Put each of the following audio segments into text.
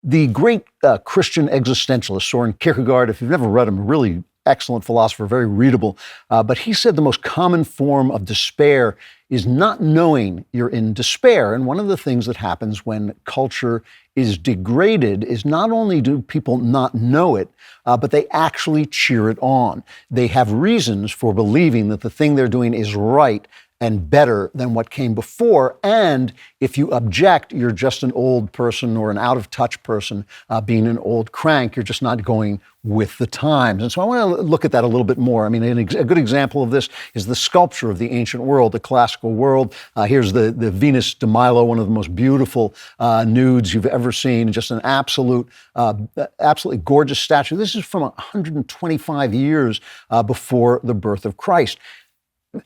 The great Christian existentialist Soren Kierkegaard, if you've never read him, really excellent philosopher, very readable, but he said the most common form of despair is not knowing you're in despair. And one of the things that happens when culture is degraded is not only do people not know it, but they actually cheer it on. They have reasons for believing that the thing they're doing is right and better than what came before. And if you object, you're just an old person or an out-of-touch person being an old crank. You're just not going with the times. And so I want to look at that a little bit more. I mean, a good example of this is the sculpture of the ancient world, the classical world. Here's the Venus de Milo, one of the most beautiful nudes you've ever seen, just an absolutely gorgeous statue. This is from 125 years before the birth of Christ.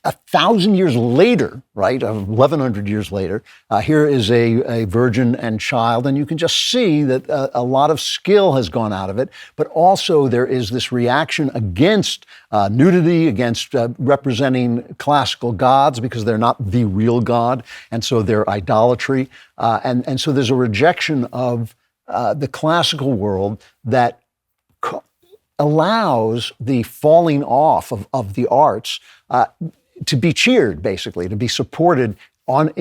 1,000 years later, right, 1,100 years later, here is a virgin and child, and you can just see that a lot of skill has gone out of it, but also there is this reaction against nudity, against representing classical gods, because they're not the real God, and so they're idolatry, and so there's a rejection of the classical world that allows the falling off of the arts to be cheered, basically, to be supported on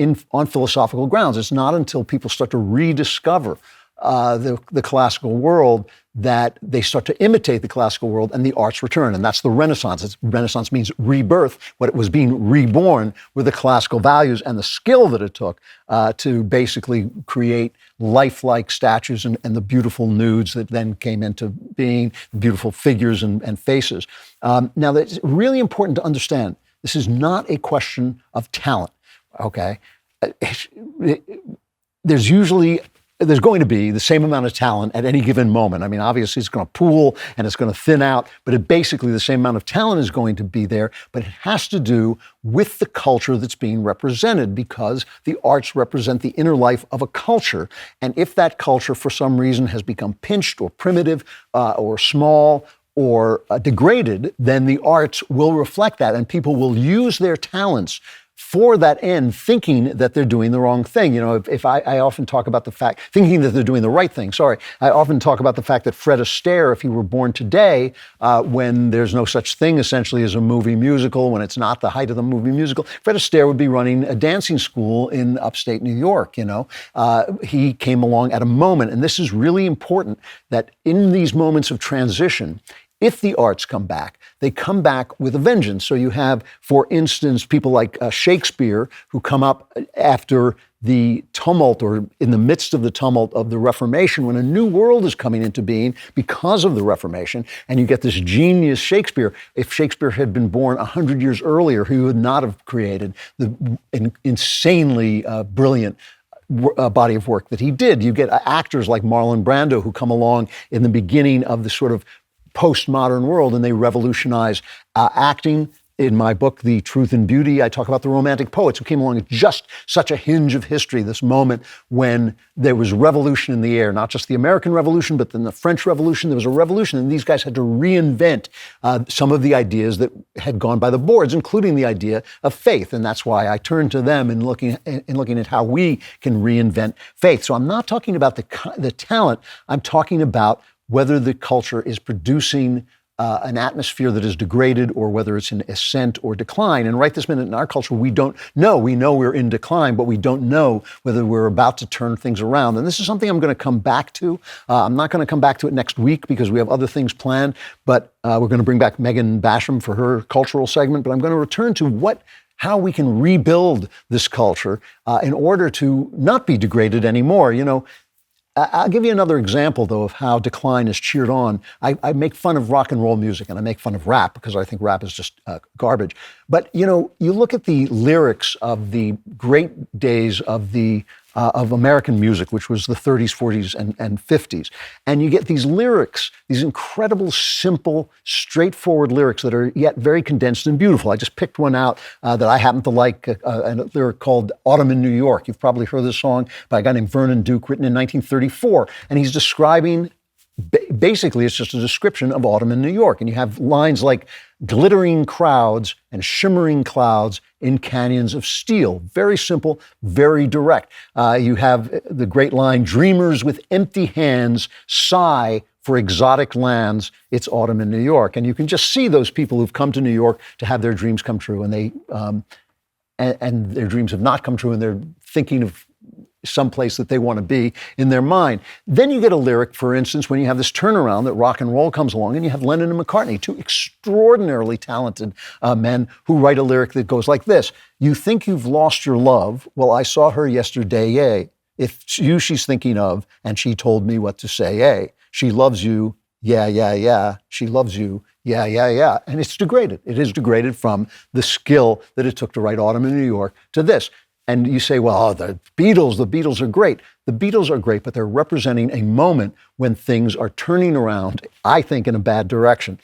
philosophical grounds. It's not until people start to rediscover the classical world that they start to imitate the classical world and the arts return. And that's the Renaissance. Renaissance means rebirth. What it was being reborn were the classical values and the skill that it took to basically create lifelike statues and the beautiful nudes that then came into being, beautiful figures and faces. Now, it's really important to understand this is not a question of talent, okay? There's going to be the same amount of talent at any given moment. I mean, obviously it's going to pool and it's going to thin out, but basically the same amount of talent is going to be there, but it has to do with the culture that's being represented, because the arts represent the inner life of a culture. And if that culture for some reason has become pinched or primitive or small or degraded, then the arts will reflect that, and people will use their talents for that end, thinking that they're doing the wrong thing. You know, if I often talk about the fact, thinking that they're doing the right thing, I often talk about the fact that Fred Astaire, if he were born today, when there's no such thing essentially as a movie musical, when it's not the height of the movie musical, Fred Astaire would be running a dancing school in upstate New York, you know. He came along at a moment, and this is really important, that in these moments of transition, if the arts come back, they come back with a vengeance. So you have, for instance, people like Shakespeare, who come up after the tumult, or in the midst of the tumult of the Reformation, when a new world is coming into being because of the Reformation, and you get this genius Shakespeare. If Shakespeare had been born 100 years earlier, he would not have created the insanely brilliant body of work that he did. You get actors like Marlon Brando, who come along in the beginning of the sort of postmodern world, and they revolutionize acting. In my book, The Truth and Beauty, I talk about the Romantic poets who came along at just such a hinge of history, this moment when there was revolution in the air, not just the American Revolution, but then the French Revolution. There was a revolution, and these guys had to reinvent some of the ideas that had gone by the boards, including the idea of faith. And that's why I turn to them in looking at how we can reinvent faith. So I'm not talking about the talent. I'm talking about whether the culture is producing an atmosphere that is degraded, or whether it's in ascent or decline. And right this minute in our culture, we don't know. We know we're in decline, but we don't know whether we're about to turn things around. And this is something I'm going to come back to. I'm not going to come back to it next week because we have other things planned, but we're going to bring back Megan Basham for her cultural segment. But I'm going to return to how we can rebuild this culture in order to not be degraded anymore. You know, I'll give you another example, though, of how decline is cheered on. I make fun of rock and roll music, and I make fun of rap because I think rap is just garbage. But, you know, you look at the lyrics of the great days of American music, which was the 30s, 40s, and 50s. And you get these lyrics, these incredible, simple, straightforward lyrics that are yet very condensed and beautiful. I just picked one out that I happen to like, a lyric called Autumn in New York. You've probably heard this song by a guy named Vernon Duke, written in 1934. And he's describing basically it's just a description of autumn in New York. And you have lines like glittering crowds and shimmering clouds in canyons of steel. Very simple, very direct. You have the great line, dreamers with empty hands sigh for exotic lands. It's autumn in New York. And you can just see those people who've come to New York to have their dreams come true. And and their dreams have not come true, and they're thinking of someplace that they want to be in their mind. Then you get a lyric, for instance, when you have this turnaround that rock and roll comes along, and you have Lennon and McCartney, two extraordinarily talented men who write a lyric that goes like this. You think you've lost your love? Well, I saw her yesterday, yay. If you she's thinking of, and she told me what to say, yay. She loves you, yeah, yeah, yeah. She loves you, yeah, yeah, yeah. And it's degraded. It is degraded from the skill that it took to write Autumn in New York to this. And you say, well, the Beatles are great. The Beatles are great, but they're representing a moment when things are turning around, I think, in a bad direction.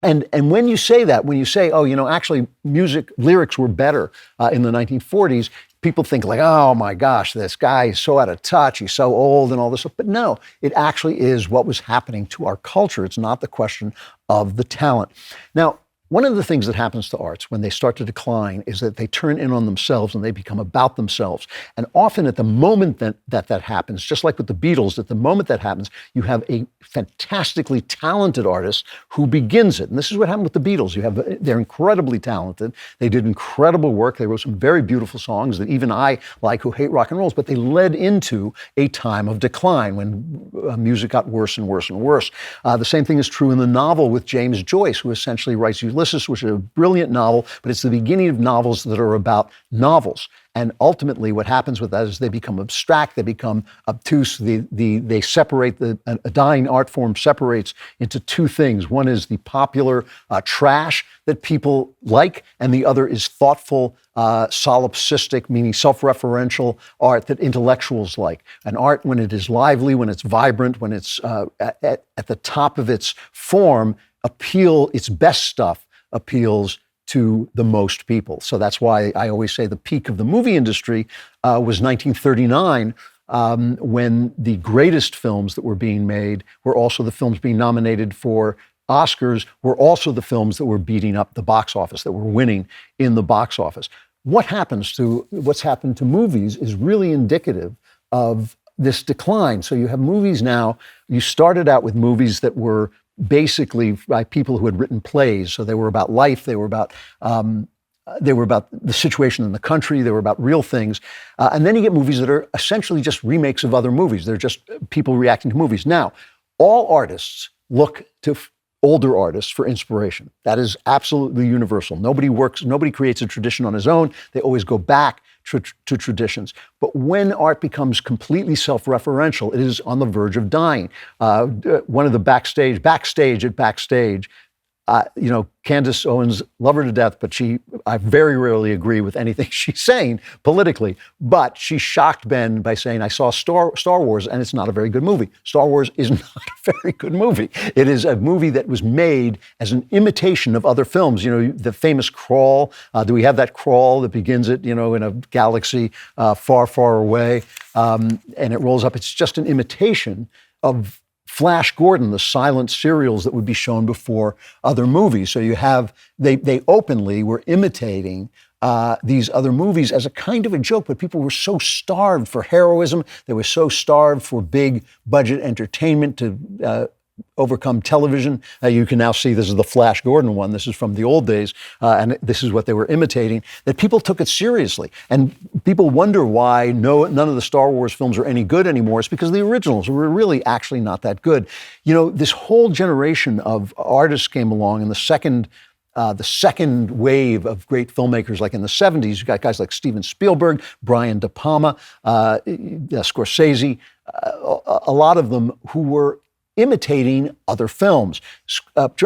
And when you say that, when you say, oh, actually music lyrics were better in the 1940s, people think like, oh my gosh, this guy is so out of touch, he's so old and all this stuff. But no, it actually is what was happening to our culture. It's not the question of the talent. Now, one of the things that happens to arts when they start to decline is that they turn in on themselves and they become about themselves. And often at the moment that happens, just like with the Beatles, at the moment that happens, you have a fantastically talented artist who begins it. And this is what happened with the Beatles. They're incredibly talented. They did incredible work. They wrote some very beautiful songs that even I like, who hate rock and rolls, but they led into a time of decline when music got worse and worse and worse. The same thing is true in the novel with James Joyce, who essentially writes Ulysses, which is a brilliant novel, but it's the beginning of novels that are about novels. And ultimately what happens with that is they become abstract, they become obtuse, they separate, a dying art form separates into two things. One is the popular trash that people like, and the other is thoughtful, solipsistic, meaning self-referential art that intellectuals like. An art, when it is lively, when it's vibrant, when it's at the top of its form, its best stuff appeals to the most people. So that's why I always say the peak of the movie industry was 1939, when the greatest films that were being made were also the films being nominated for Oscars, were also the films that were beating up the box office, that were winning in the box office. What's happened to movies is really indicative of this decline. So you have movies now, you started out with movies that were basically by people who had written plays. So they were about life, they were about the situation in the country, they were about real things. And then you get movies that are essentially just remakes of other movies. They're just people reacting to movies. Now, all artists look to older artists for inspiration. That is absolutely universal. Nobody creates a tradition on his own. They always go back to traditions. But when art becomes completely self-referential, it is on the verge of dying. One of the backstage at Backstage, Candace Owens, love her to death, but I very rarely agree with anything she's saying politically. But she shocked Ben by saying, I saw Star Wars, and it's not a very good movie. Star Wars is not a very good movie. It is a movie that was made as an imitation of other films. The famous crawl. Do we have that crawl that begins it, in a galaxy far, far away, and it rolls up? It's just an imitation of Flash Gordon, the silent serials that would be shown before other movies. So they openly were imitating these other movies as a kind of a joke, but people were so starved for heroism, they were so starved for big budget entertainment to overcome television. You can now see this is the Flash Gordon one. This is from the old days, and this is what they were imitating, that people took it seriously. And people wonder why none of the Star Wars films are any good anymore. It's because the originals were really actually not that good. This whole generation of artists came along in the second wave of great filmmakers, like in the 70s. You got guys like Steven Spielberg, Brian De Palma, Scorsese, a lot of them who were imitating other films.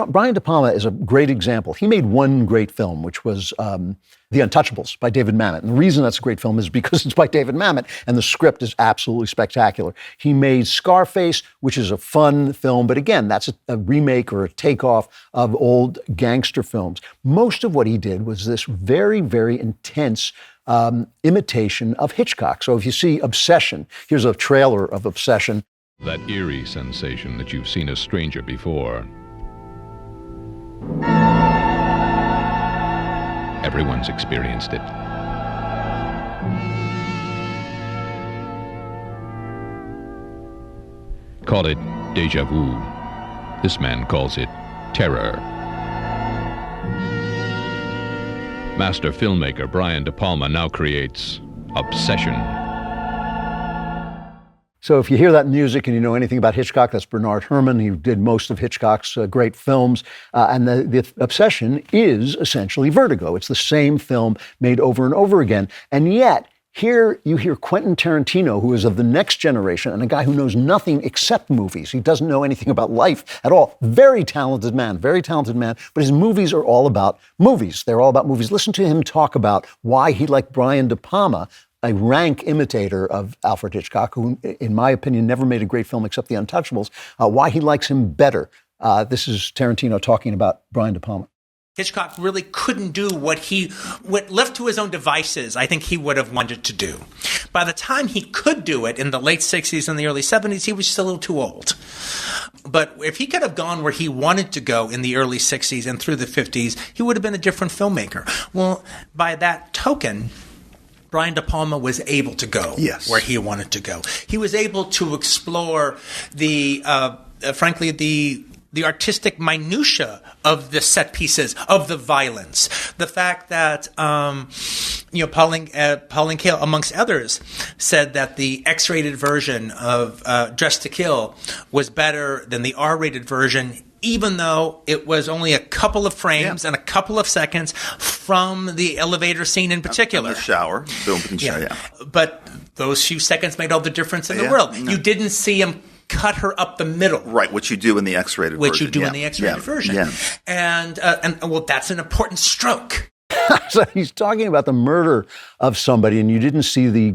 Brian De Palma is a great example. He made one great film, which was The Untouchables by David Mamet. And the reason that's a great film is because it's by David Mamet, and the script is absolutely spectacular. He made Scarface, which is a fun film, but again, that's a remake or a takeoff of old gangster films. Most of what he did was this very, very intense imitation of Hitchcock. So if you see Obsession, here's a trailer of Obsession. That eerie sensation that you've seen a stranger before. Everyone's experienced it. Call it déjà vu. This man calls it terror. Master filmmaker Brian De Palma now creates Obsession. So if you hear that music and you know anything about Hitchcock, that's Bernard Herrmann. He did most of Hitchcock's great films. And the Obsession is essentially Vertigo. It's the same film made over and over again. And yet, here you hear Quentin Tarantino, who is of the next generation and a guy who knows nothing except movies. He doesn't know anything about life at all. Very talented man, but his movies are all about movies. They're all about movies. Listen to him talk about why he liked Brian De Palma, a rank imitator of Alfred Hitchcock, who, in my opinion, never made a great film except The Untouchables, why he likes him better. This is Tarantino talking about Brian De Palma. Hitchcock really couldn't do what left to his own devices, I think he would have wanted to do. By the time he could do it in the late 60s and the early 70s, he was still a little too old. But if he could have gone where he wanted to go in the early 60s and through the 50s, he would have been a different filmmaker. Well, by that token, Brian De Palma was able to go where he wanted to go. He was able to explore the artistic minutia of the set pieces, of the violence. The fact that, Pauline Kael, amongst others, said that the X-rated version of Dressed to Kill was better than the R-rated version, even though it was only a couple of frames and a couple of seconds from the elevator scene in particular. The shower. But those few seconds made all the difference in the world. You didn't see him cut her up the middle. Right, which you do in the X-rated version. Which you do in the X-rated version. Yeah. And that's an important stroke. So he's talking about the murder of somebody, and you didn't see the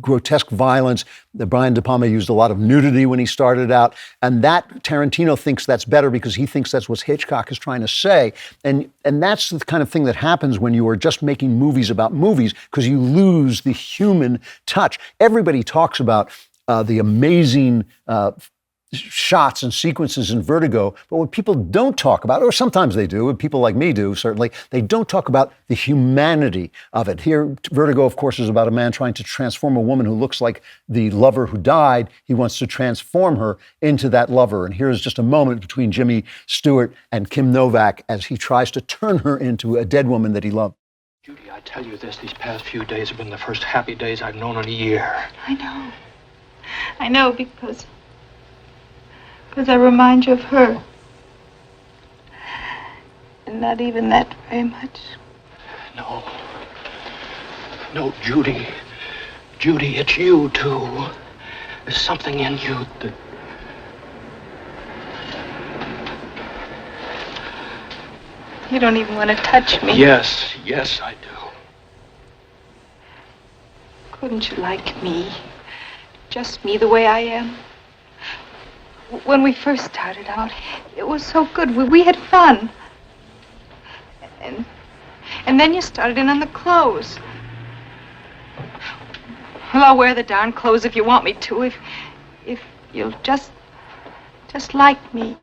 grotesque violence. Brian De Palma used a lot of nudity when he started out, and that Tarantino thinks that's better because he thinks that's what Hitchcock is trying to say. And that's the kind of thing that happens when you are just making movies about movies, because you lose the human touch. Everybody talks about the amazing shots and sequences in Vertigo, but what people don't talk about, or sometimes they do, and people like me do, certainly, they don't talk about the humanity of it. Here, Vertigo, of course, is about a man trying to transform a woman who looks like the lover who died. He wants to transform her into that lover. And here's just a moment between Jimmy Stewart and Kim Novak as he tries to turn her into a dead woman that he loved. Judy, I tell you this, these past few days have been the first happy days I've known in a year. I know because I remind you of her. And not even that very much. No, Judy. Judy, it's you, too. There's something in you that... You don't even want to touch me. Yes, I do. Couldn't you like me? Just me the way I am? When we first started out, it was so good. We had fun. And then you started in on the clothes. Well, I'll wear the darn clothes if you want me to, if you'll just like me.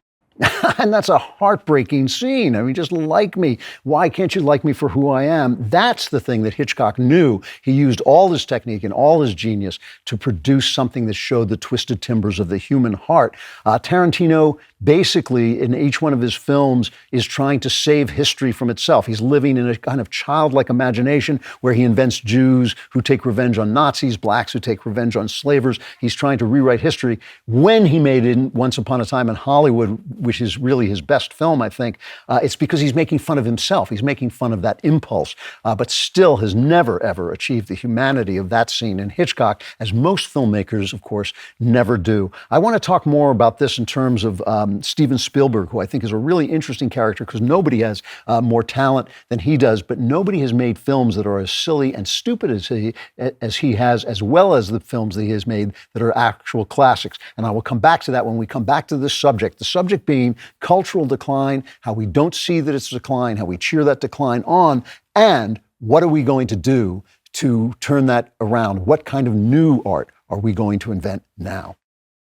And that's a heartbreaking scene. I mean, just like me. Why can't you like me for who I am? That's the thing that Hitchcock knew. He used all his technique and all his genius to produce something that showed the twisted timbers of the human heart. Tarantino, basically, in each one of his films, is trying to save history from itself. He's living in a kind of childlike imagination where he invents Jews who take revenge on Nazis, blacks who take revenge on slavers. He's trying to rewrite history. When he made it Once Upon a Time in Hollywood, which is really his best film, I think, it's because he's making fun of himself. He's making fun of that impulse, but still has never, ever achieved the humanity of that scene in Hitchcock, as most filmmakers, of course, never do. I want to talk more about this in terms of Steven Spielberg, who I think is a really interesting character because nobody has more talent than he does, but nobody has made films that are as silly and stupid as he has, as well as the films that he has made that are actual classics. And I will come back to that when we come back to this subject. The subject being cultural decline, how we don't see that it's a decline, how we cheer that decline on, and what are we going to do to turn that around? What kind of new art are we going to invent now?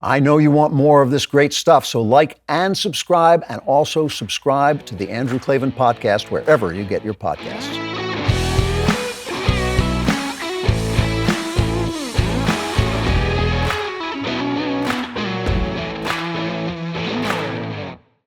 I know you want more of this great stuff, so like and subscribe, and also subscribe to the Andrew Klavan Podcast wherever you get your podcasts.